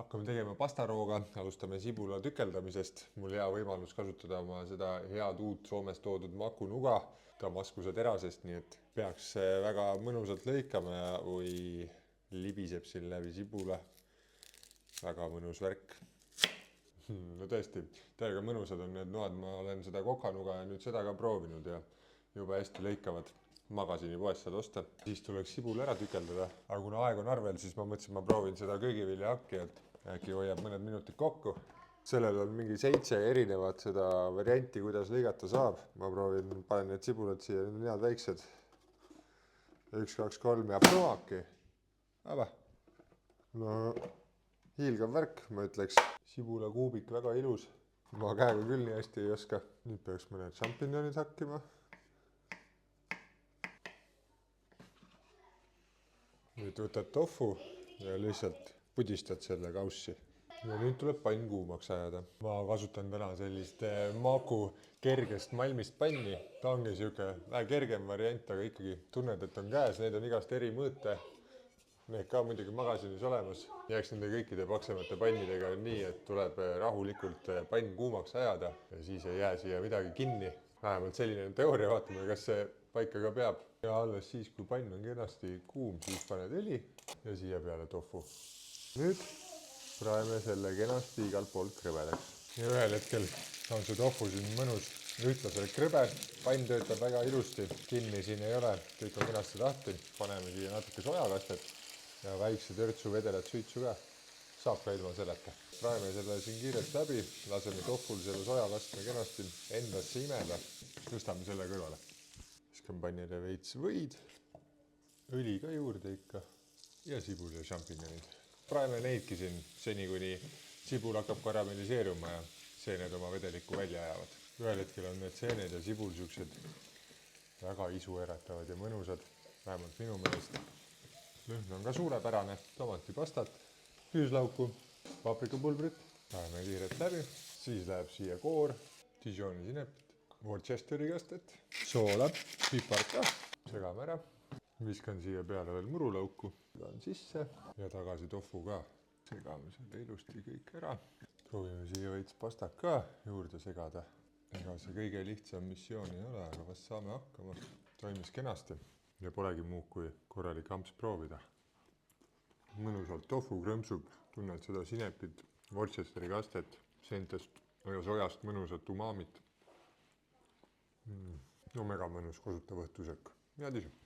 Hakkame tegema pastarooga, alustame sibula tükeldamisest. Mul hea võimalus kasutada oma seda head uut Soomest toodud makunuga Damaskuse terasest, nii et peaks väga mõnusalt lõikama või libiseb siin läbi sibula. Väga mõnus värk. No tõesti, täiega mõnusad on need noad, ma olen seda kokanuga ja nüüd seda ka proovinud ja juba hästi lõikavad. Magasini poest saad osta. Siis tuleks sibul ära tükeldada, aga kuna aeg on arvel, siis ma mõtlesin, ma proovin seda köögiviljahakki, et äkki hoiab mõned minutid kokku. Sellel on mingi 7 erinevat seda varianti, kuidas lõigata saab. Ma proovin, panen need sibulad siia, need on head väiksed. 1, 2, 3 ja promaki. No, hiilgav värk, ma ütleks. Sibula kuubik väga ilus. Ma käega küll nii hästi ei oska. Nüüd peaks mõned šampinjonid hakkima. Nüüd võtad tofu ja lihtsalt pudistad selle kaussi. Ja nüüd tuleb pann kuumaks ajada. Ma kasutan täna sellist Maku kergest malmist panni. Ta ongi siuke vähe kergem variant, aga ikkagi tunned, et on käes. Need on igast eri mõõte. Need ka muidugi magasinis olemas. Jääks nende kõikide paksemate pannidega nii, et tuleb rahulikult pann kuumaks ajada ja siis ei jää siia midagi kinni. Vähemalt selline teooria, vaatame, kas see paika ka peab. Ja alles siis, kui pann on kenasti kuum, siis paned õli ja siia peale tofu. Nüüd praeme selle kenasti igalt poolt krõbedaks. Ja ühel hetkel on see tofu siin mõnus ühtlaselt krõbe. Pann töötab väga ilusti, kinni siin ei ole, kõik on kenasti lahti. Paneme siia natuke sojakastet ja väikse törtsu vedelat suitsu ka. Saab ka ilma selleta. Praeme selle siin kiirelt läbi, laseme toful selle sojakastme kenasti endasse imeda. Tõstame selle kõrvale. Viskan pannile veits võid, õli ka juurde ikka ja sibul ja šampinjonid. Praeme neidki siin seni, kuni sibul hakkab karamelliseeruma ja seened oma vedelikku välja ajavad. Ühel hetkel on need seened ja sibul siuksed väga isu eratavad ja mõnusad, vähemalt minu meelest. Lõhn on ka suurepärane, tomatipastat, küüslauku, paprikapulbrit. Praeme kiirelt läbi, siis läheb siia koor, Dijoni sinepit, Worcesteri kastet, soola, pipart ka, segame ära. Viskan siia peale veel murulauku, on sisse ja tagasi tofu ka. Segame selle ilusti kõik ära. Proovime siia veits pastat ka juurde segada. Ega see kõige lihtsam missioon ei ole, aga vast saame hakkama. Toimis kenasti ja polegi muud kui korralik amps proovida. Mõnusalt tofu krõmsub, tunned seda sinepit, Worcesteri kastet, seentest ja sojast mõnusat umamit. No mega mõnus kosutav õhtusöök. Head isu!